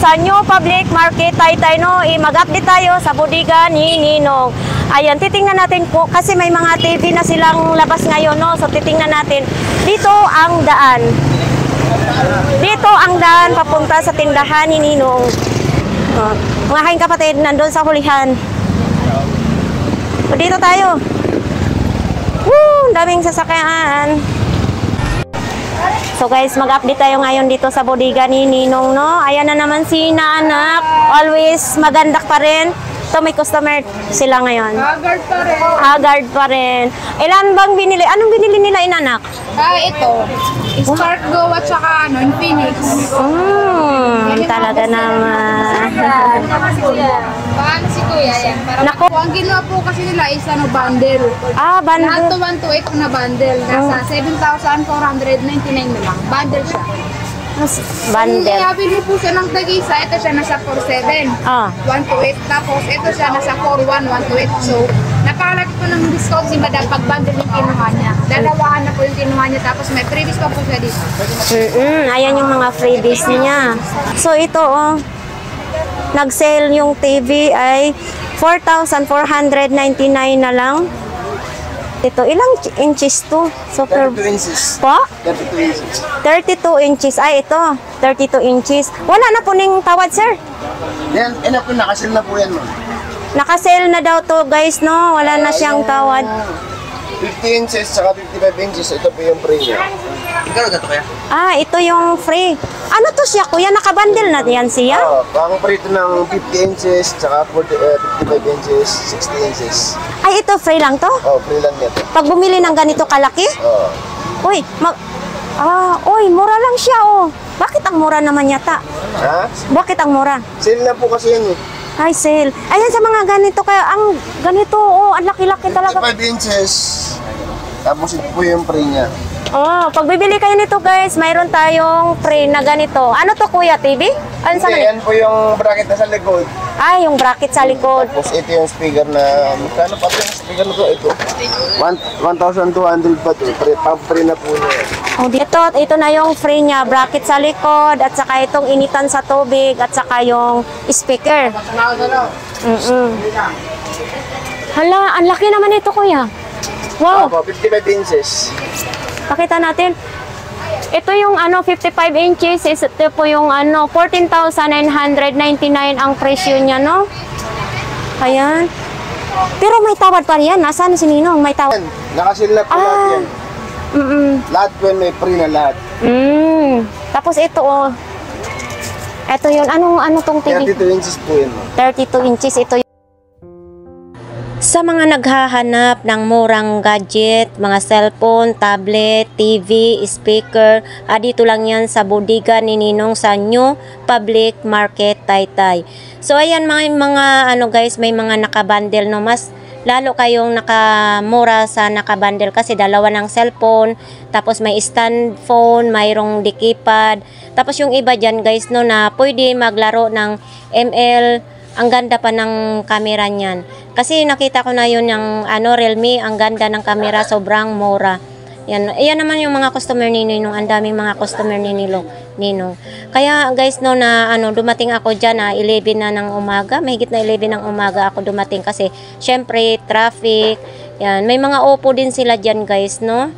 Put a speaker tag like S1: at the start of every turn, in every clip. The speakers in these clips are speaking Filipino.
S1: sa New Public Market Taytay, no? Mag-update tayo sa bodega ni Ninong. Ayan, titingnan natin po kasi may mga TV na silang labas ngayon, no? So titingnan natin. Dito ang daan. Dito ang daan papunta sa tindahan ni Ninong. Mga kaing kapatid, nandun sa hulihan. So, dito tayo. Woo! Daming sasakyan. So guys, mag-update tayo ngayon dito sa bodega ni Ninong, no? Ayan na naman si Naanak. Always maganda pa rin. So may customer sila ngayon.
S2: Haggard pa rin.
S1: Haggard pa rin. Ilan bang binili? Anong binili nila, Inanak?
S2: Ito. Spark Go at saka Infinix.
S1: Talaga naman.
S2: Paano si Kuya yan?
S1: Nako.
S2: Ang ginawa po kasi nila is bundle.
S1: Bundle.
S2: Lahat to 128 na bundle. Nasa 7,499 na lang. Bundle siya.
S1: Bundle.
S2: Iabil mo po siya ng tag-isa. Ito siya nasa 4,700. 128. Tapos ito siya nasa 4,100. 128. So, napakalaki po ng discount si Madam pag bundle yung kinuha niya. Dalawahan na po yung kinuha niya. Tapos may freebies pa po siya dito.
S1: Ayan yung mga freebies niya. So, ito nag-sale yung TV ay 4,499 na lang. Ito, ilang inches to? Super
S3: 32 inches.
S1: Po?
S3: 32 inches.
S1: 32 inches. Ay, ito. 32 inches. Wala na po ning tawad, sir.
S3: Yan, po, nakasil na po yan, ma'am.
S1: Naka-sale na daw to, guys, no? Wala na siyang tawad.
S3: 50 inches, saka 55 inches. Ito po yung free niya. Ikaw na ito kaya?
S1: Ito yung free. Ano to siya, kuya? Nakabundle na yan siya?
S3: Pang free ito ng 50 inches, saka 55 inches, 60 inches.
S1: Ay, ito free lang to?
S3: Free lang yan.
S1: Pag bumili ng ganito kalaki? Uy, mura lang siya, Bakit ang mura naman yata?
S3: Ha?
S1: Bakit ang mura?
S3: Sale na po kasi yan,
S1: Ay, sale. Ayan sa mga ganito, kaya ang ganito, ang laki-laki talaga.
S3: 55 inches. Tapos ito po yung free niya.
S1: Pag bibili kayo nito, guys, mayroon tayong free na ganito. Ano to, kuya, TV? Ano sa
S3: Yan po yung bracket na sa likod.
S1: yung bracket sa likod.
S3: Tapos ito yung speaker na, magkano pa ito yung speaker na ito? 1,200 pa ito. Free na po niya.
S1: Ito na yung free niya, bracket sa likod, at saka itong initan sa tubig, at saka yung speaker. Hala, ang laki naman ito, kuya. Wow.
S3: 55 inches.
S1: Pakita natin. Ito yung 55 inches. Ito po yung 14,999 ang presyo niya, no? Ayan. Pero may tawad pa rin yan. Nasaan si Ninong? May tawad.
S3: Nakasil na po lahat yan. Lahat po yan, may free na lahat.
S1: Tapos ito, ito yun. Ano tong TV?
S3: 32 inches po yun.
S1: 32 inches. Ito sa mga naghahanap ng murang gadget, mga cellphone, tablet, TV, speaker, dito lang yan sa bodega ni Ninong sa New Public Market Taytay. So ayan mga guys, may mga nakabundle, no? Mas lalo kayong nakamura sa nakabundle kasi dalawa ng cellphone, tapos may stand phone, mayroong dikipad, tapos yung iba dyan, guys, no, na pwede maglaro ng ML. Ang ganda pa ng camera niyan. Kasi nakita ko na yun yung Realme, ang ganda ng camera, sobrang mura. Yan naman yung mga customer ni Ninong, ang daming mga customer ni Ninong. Kaya guys, no, na dumating ako diyan 11 na ng umaga, mahigit na 11 ng umaga ako dumating kasi syempre traffic. Yan, may mga Oppo din sila diyan, guys, no.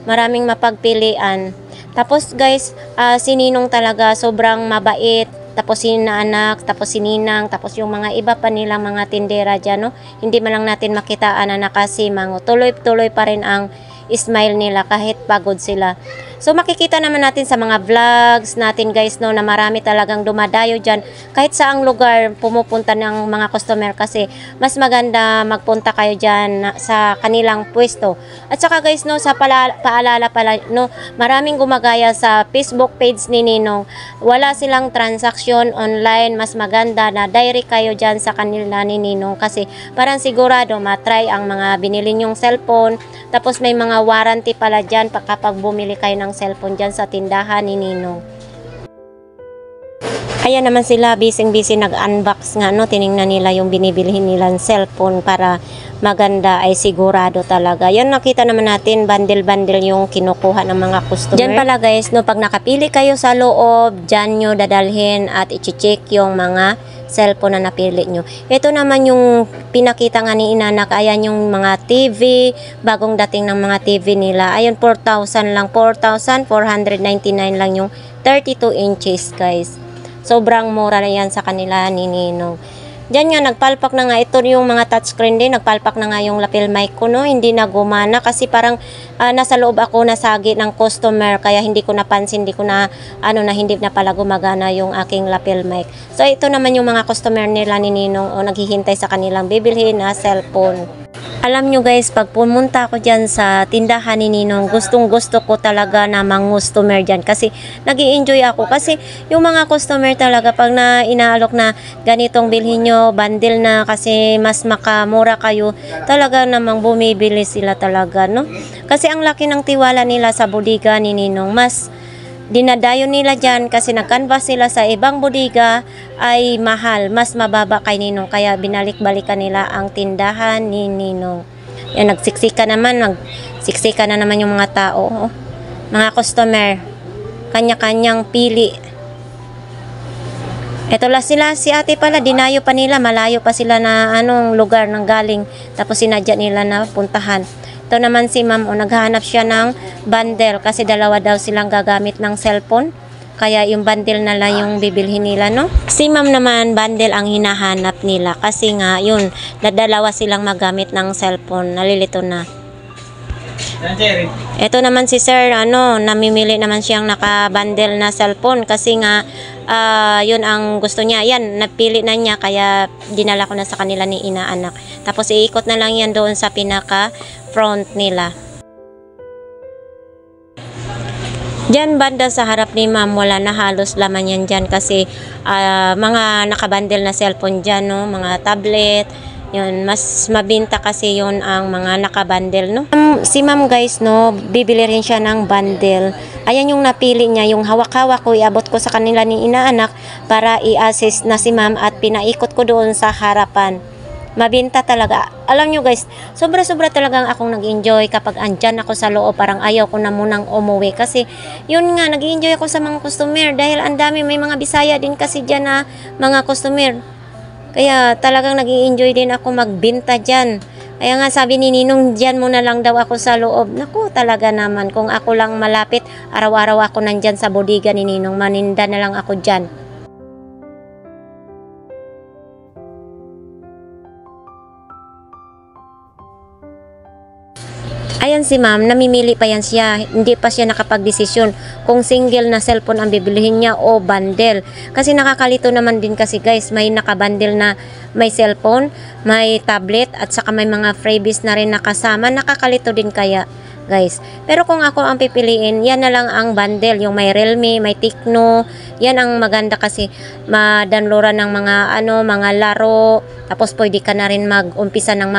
S1: Maraming mapagpilian. Tapos guys, si Ninong talaga sobrang mabait. Tapos si Naanak, tapos si Ninang, tapos yung mga iba pa nilang mga tindera dyan, no? Hindi man lang natin makitaan na nakasimango. Tuloy-tuloy pa rin ang smile nila kahit pagod sila. So makikita naman natin sa mga vlogs natin, guys, no, na marami talagang dumadayo dyan. Kahit saang lugar pumupunta ng mga customer kasi mas maganda magpunta kayo dyan sa kanilang pwesto. At saka, guys, no, sa paalala pala, no, maraming gumagaya sa Facebook page ni Ninong. Wala silang transaction online. Mas maganda na direct kayo dyan sa kanila ni Ninong kasi parang sigurado matry ang mga binili nyong cellphone. Tapos may mga warranty pala dyan kapag bumili kayo ng cellphone dyan sa tindahan ni Ninong. Ayan naman sila, busy nag-unbox nga, no? Tiningnan nila yung binibilhin nilang cellphone para maganda ay sigurado talaga. Yan, nakita naman natin, bundle-bundle yung kinukuha ng mga customer. Diyan pala guys, no, pag nakapili kayo sa loob, dyan nyo dadalhin at i-check yung mga cellphone na napili nyo. Ito naman yung pinakita nga ni Inanak, ayan yung mga TV, bagong dating ng mga TV nila. Ayan, 4,000 lang, 4,499 lang yung 32 inches guys. Sobrang mura na yan sa kanila ni Ninong. Diyan nga, nagpalpak na nga. Ito yung mga touchscreen din. Nagpalpak na nga yung lapel mic ko, no? Hindi na gumana kasi parang nasa loob ako nasagi ng customer. Kaya hindi ko napansin, hindi ko na, hindi na pala gumagana yung aking lapel mic. So, ito naman yung mga customer nila ni Ninong o naghihintay sa kanilang bibilhin na cellphone. Alam nyo guys, pag pumunta ako dyan sa tindahan ni Ninong, gustong-gusto ko talaga na mga customer dyan kasi nag-i-enjoy ako. Kasi yung mga customer talaga, pag inaalok na ganitong bilhin nyo, bundle na kasi mas makamura kayo, talaga namang bumibili sila talaga, no? Kasi ang laki ng tiwala nila sa bodega ni Ninong, mas dinadayo nila dyan kasi nag-canvas sila sa ibang bodega ay mahal, mas mababa kay Ninong, kaya binalik-balikan nila ang tindahan ni Ninong. Yan, nagsiksika naman yung mga tao, mga customer, kanya-kanyang pili. Ito lang sila, si ate pala, dinayo pa nila, malayo pa sila na lugar nang galing, tapos sinadya nila na puntahan. Ito naman si ma'am, naghahanap siya ng bundle kasi dalawa daw silang gagamit ng cellphone. Kaya yung bundle na lang yung bibilhin nila, no? Si ma'am naman, bundle ang hinahanap nila kasi nga, yun, dalawa silang magamit ng cellphone. Nalilito na. Ito naman si sir, namimili naman siyang naka-bundle na cellphone kasi nga, yun ang gusto niya. Yan, napili na niya kaya dinala ko na sa kanila ni Inaanak. Tapos iikot na lang yan doon sa pinaka-front nila. Diyan banda sa harap ni ma'am, wala na halos laman yan dyan kasi mga nakabundle na cellphone dyan, no? Mga tablet. Yun, mas mabinta kasi yun ang mga nakabundle, no? Si ma'am guys, no, bibili rin siya ng bundle. Ayan yung napili niya, yung hawak-hawak ko, iabot ko sa kanila ni Inaanak para i-assist na si ma'am at pinaikot ko doon sa harapan. Mabinta talaga. Alam nyo guys, sobra-sobra talagang akong nag-enjoy kapag andyan ako sa loob. Parang ayaw ko na munang umuwi kasi yun nga, nag-enjoy ako sa mga customer dahil ang dami, may mga Bisaya din kasi dyan na mga customer. Kaya talagang nag-i-enjoy din ako magbinta dyan. Kaya nga sabi ni Ninong, dyan muna lang daw ako sa loob. Naku, talaga naman. Kung ako lang malapit, araw-araw ako nandyan sa bodega ni Ninong. Maninda na lang ako dyan. Ayan si ma'am, namimili pa yan siya. Hindi pa siya nakapag-desisyon kung single na cellphone ang bibilihin niya o bundle. Kasi nakakalito naman din kasi guys, may nakabundle na may cellphone, may tablet, at saka may mga freebies na rin nakasama. Nakakalito din kaya guys. Pero kung ako ang pipiliin, yan na lang ang bundle. Yung may Realme, may Tecno. Yan ang maganda kasi madownloadan ng mga laro. Tapos pwede ka na rin mag-umpisa ng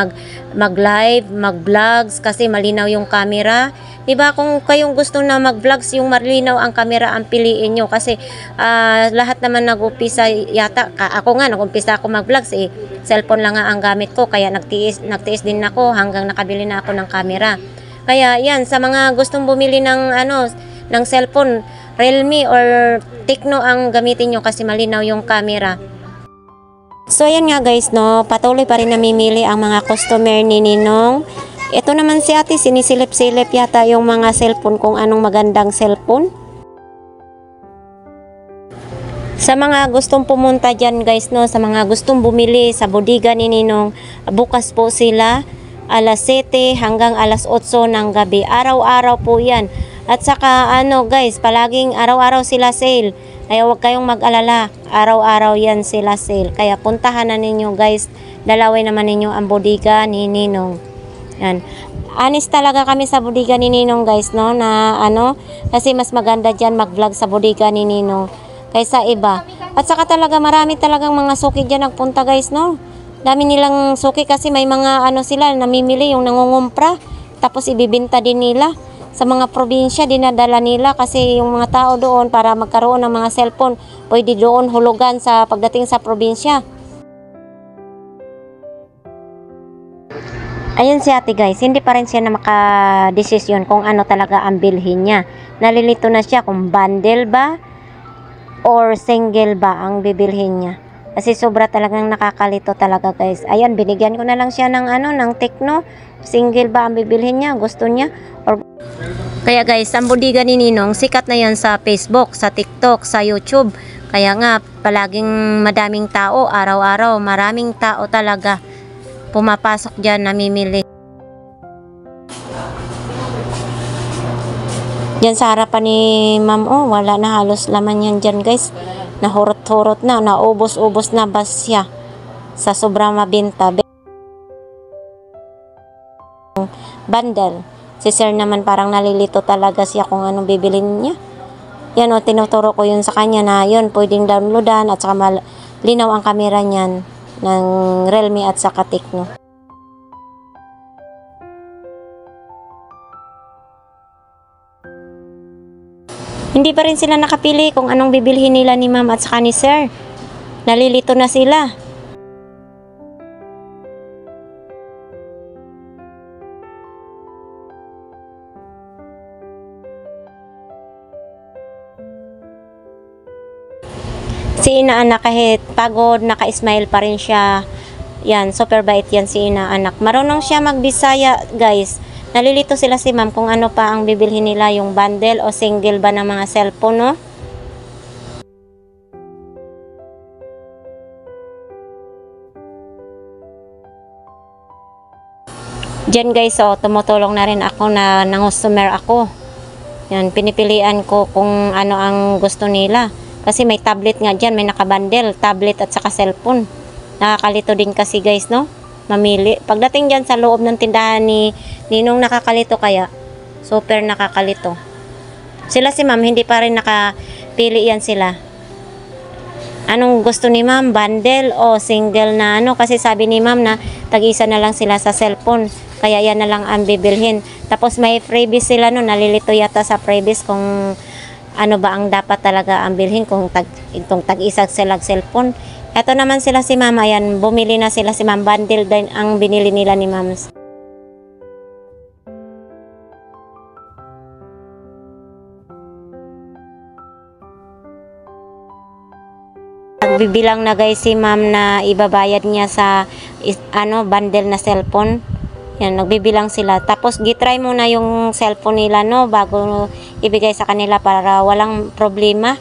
S1: mag-live, mag-vlogs kasi malinaw yung camera. Diba? Kung kayong gusto na mag-vlogs, yung malinaw ang camera ang piliin nyo. Kasi lahat naman nag-umpisa yata. Ako nga, nag-umpisa ako mag-vlogs eh. Cellphone lang nga ang gamit ko. Kaya nagtiis din ako hanggang nakabili na ako ng camera. Kaya yan, sa mga gustong bumili ng cellphone, Realme or Tecno ang gamitin nyo kasi malinaw yung camera. So ayan nga guys, no, patuloy pa rin namimili ang mga customer ni Ninong. Ito naman si ate, sinisilip-silip yata yung mga cellphone kung anong magandang cellphone. Sa mga gustong pumunta dyan guys, no, sa mga gustong bumili sa bodega ni Ninong, bukas po sila alas 7 hanggang alas 8 ng gabi. Araw-araw po yan. At saka guys, palaging araw-araw sila sale. Kaya huwag kayong mag-alala. Araw-araw yan sila sale. Kaya puntahan na ninyo guys. Dalawin naman ninyo ang bodega ni Ninong. Yan. Honest talaga kami sa bodega ni Ninong guys, no? Na kasi mas maganda dyan mag-vlog sa bodega ni Ninong kaysa iba. At saka talaga marami talagang mga suki dyan nagpunta guys, no? Dami nilang suki kasi may mga sila namimili yung nangungumpra tapos ibibenta din nila. sa mga probinsya, dinadala nila kasi yung mga tao doon para magkaroon ng mga cellphone, pwede doon hulugan sa pagdating sa probinsya. Ayun si ate guys, hindi pa rin siya na makadesisyon kung ano talaga ang bilhin niya. Nalilito na siya kung bundle ba or single ba ang bibilhin niya. Kasi sobra talagang nakakalito talaga guys. Ayan, binigyan ko na lang siya ng ng Tecno. Single ba ang bibilhin niya? Gusto niya? Kaya guys, ang bodega ni Ninong, sikat na yan sa Facebook, sa TikTok, sa YouTube. Kaya nga, palaging madaming tao, araw-araw, maraming tao talaga pumapasok dyan, namimili. Diyan sa harapan ni ma'am, wala na halos laman yan dyan guys. Nahurot-hurot na, naubos-ubos na ba siya sa sobrang mabinta. Bundle. Si sir naman parang nalilito talaga siya kung anong bibilin niya. Yan tinuturo ko yun sa kanya na yun, pwedeng downloadan at saka malinaw ang camera niyan ng Realme at saka Tecno. Hindi pa rin sila nakapili kung anong bibilhin nila ni ma'am at saka ni sir. Nalilito na sila. Si inaanak kahit pagod, naka-smile pa rin siya. Yan, super bait yan si inaanak. Marunong siya magbisaya guys. Nalilito sila si ma'am kung ano pa ang bibilhin nila, yung bundle o single ba ng mga cellphone, no? Diyan guys, tumutulong na rin ako na customer ako. Yan, pinipilian ko kung ano ang gusto nila. Kasi may tablet nga dyan, may nakabundle, tablet at saka cellphone. Nakakalito din kasi guys, no? Mamili. Pagdating dyan sa loob ng tindahan ni Ninong, nakakalito kaya. Super nakakalito. Sila si ma'am, hindi pa rin nakapili yan sila. Anong gusto ni ma'am? Bundle o single na Kasi sabi ni ma'am na tag-isa na lang sila sa cellphone. Kaya yan na lang ang bibilhin. Tapos may freebies sila nalilito yata sa freebies kung ano ba ang dapat talaga ang bilhin kung itong tag-isa silang cellphone. Ito naman sila si ma'am, ayan, bumili na sila si ma'am, bundle din ang binili nila ni ma'am. Nagbibilang na guys si ma'am na ibabayad niya sa bundle na cellphone. Yan, nagbibilang sila. Tapos gitry muna yung cellphone nila bago ibigay sa kanila para walang problema.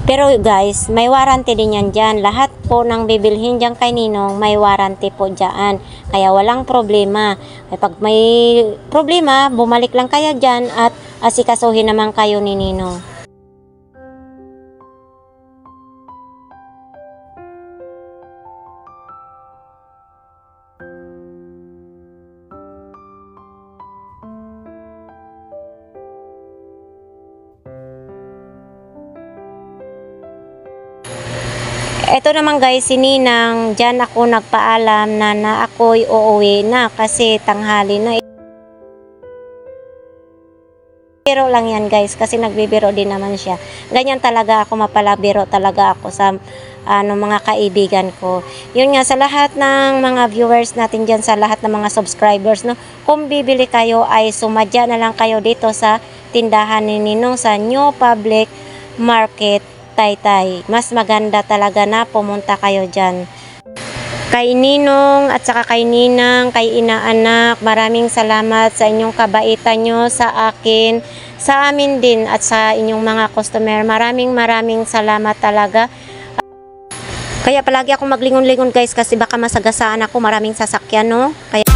S1: Pero guys, may warranty din yan dyan. Lahat po ng bibilhin dyan kay Ninong, may warranty po dyan. Kaya walang problema. Pag may problema, bumalik lang kayo dyan at asikasuhin naman kayo ni Ninong. Ito naman guys, si Ninang, dyan ako nagpaalam na ako'y uuwi na kasi tanghali na. Biro lang yan guys, kasi nagbibiro din naman siya. Ganyan talaga ako, mapalabiro talaga ako sa mga kaibigan ko. Yun nga, sa lahat ng mga viewers natin dyan, sa lahat ng mga subscribers, kung bibili kayo ay sumadya na lang kayo dito sa tindahan ni Ninong sa New Public Market Taytay. Mas maganda talaga na pumunta kayo dyan. Kay Ninong at saka kay Ninang, kay inaanak, maraming salamat sa inyong kabaitan nyo sa akin, sa amin din at sa inyong mga customer. Maraming salamat talaga. Kaya palagi ako maglingon-lingon guys kasi baka masagasaan ako, maraming sasakyan Kaya